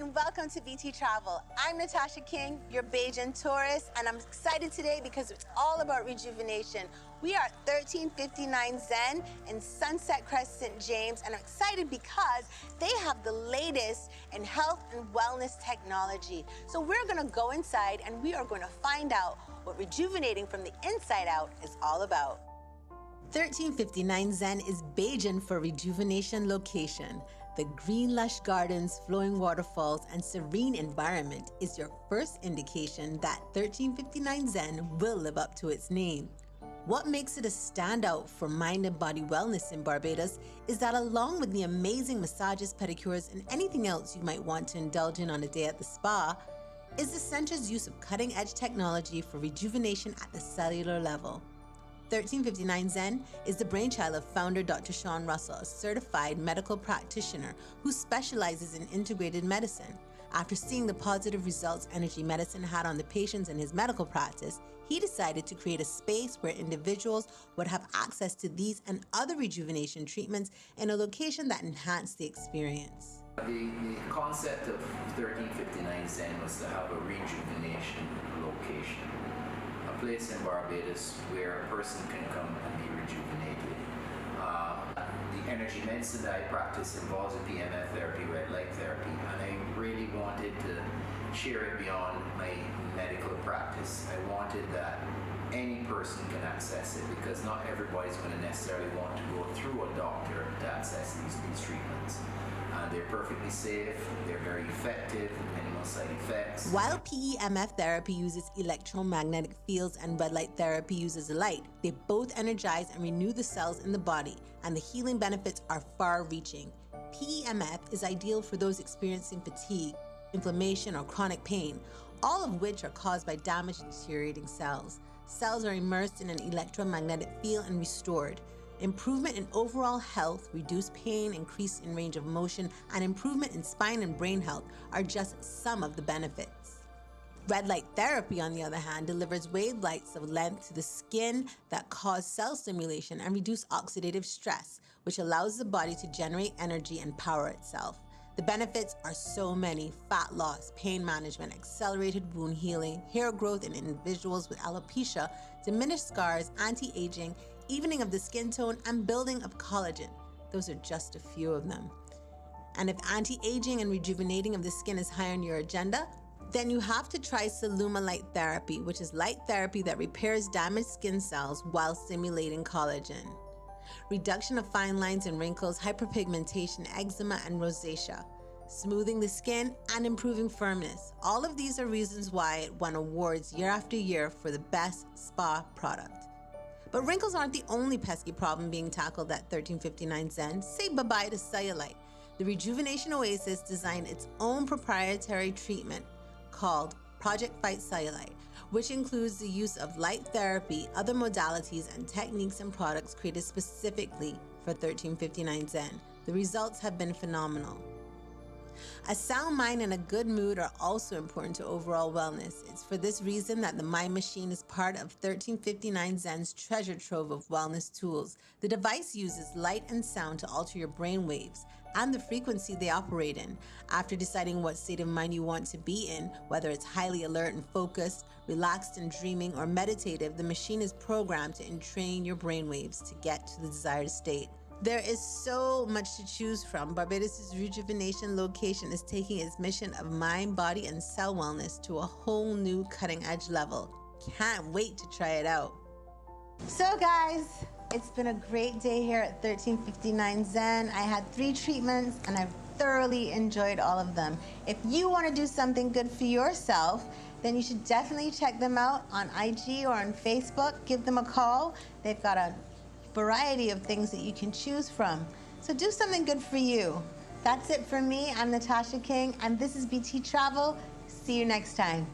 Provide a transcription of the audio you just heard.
and welcome to BT Travel. I'm Natasha King, your Bajan tourist, and I'm excited today because it's all about rejuvenation. We are at 1359 Zen in Sunset Crest, St. James, and I'm excited because they have the latest in health and wellness technology. So we're gonna go inside and we are going to find out what rejuvenating from the inside out is all about. 1359 Zen is Bajan for rejuvenation location. The green lush gardens, flowing waterfalls, and serene environment is your first indication that 1359 Zen will live up to its name. What makes it a standout for mind and body wellness in Barbados is that along with the amazing massages, pedicures, and anything else you might want to indulge in on a day at the spa, is the center's use of cutting-edge technology for rejuvenation at the cellular level. 1359 Zen is the brainchild of founder Dr. Sean Russell, a certified medical practitioner who specializes in integrated medicine. After seeing the positive results energy medicine had on the patients in his medical practice, he decided to create a space where individuals would have access to these and other rejuvenation treatments in a location that enhanced the experience. The concept of 1359 Zen was to have a rejuvenation location. A place in Barbados where a person can come and be rejuvenated. The energy medicine that I practice involves a PMF therapy, red light therapy, and I really wanted to share it beyond my medical practice. I wanted that any person can access it because not everybody's going to necessarily want to go through a doctor to access these treatments. They're perfectly safe, they're very effective, minimal side effects. While PEMF therapy uses electromagnetic fields and red light therapy uses light, they both energize and renew the cells in the body, and the healing benefits are far-reaching. PEMF is ideal for those experiencing fatigue, inflammation, or chronic pain, all of which are caused by damaged and deteriorating cells. Cells are immersed in an electromagnetic field and restored. Improvement in overall health, reduced pain, increase in range of motion, and improvement in spine and brain health are just some of the benefits. Red light therapy, on the other hand, delivers wavelengths of length to the skin that cause cell stimulation and reduce oxidative stress, which allows the body to generate energy and power itself. The benefits are so many: fat loss, pain management, accelerated wound healing, hair growth in individuals with alopecia, diminished scars, anti-aging, evening of the skin tone, and building of collagen. Those are just a few of them. And if anti-aging and rejuvenating of the skin is high on your agenda, then you have to try Saluma Light Therapy, which is light therapy that repairs damaged skin cells while stimulating collagen. Reduction of fine lines and wrinkles, hyperpigmentation, eczema, and rosacea. Smoothing the skin and improving firmness. All of these are reasons why it won awards year after year for the best spa product. But wrinkles aren't the only pesky problem being tackled at 1359 Zen. Say bye-bye to cellulite. The Rejuvenation Oasis designed its own proprietary treatment called Project Fight Cellulite, which includes the use of light therapy, other modalities, and techniques and products created specifically for 1359 Zen. The results have been phenomenal. A sound mind and a good mood are also important to overall wellness. It's for this reason that the Mind Machine is part of 1359 Zen's treasure trove of wellness tools. The device uses light and sound to alter your brain waves and the frequency they operate in. After deciding what state of mind you want to be in, whether it's highly alert and focused, relaxed and dreaming, or meditative, the machine is programmed to entrain your brain waves to get to the desired state. There is so much to choose from. Barbados' Rejuvenation location is taking its mission of mind, body, and cell wellness to a whole new cutting-edge level. Can't wait to try it out. So guys, it's been a great day here at 1359 Zen. I had 3 treatments and I've thoroughly enjoyed all of them. If you want to do something good for yourself, then you should definitely check them out on IG or on Facebook. Give them a call. They've got a variety of things that you can choose from. So do something good for you. That's it for me. I'm Natasha King, and this is BT Travel. See you next time.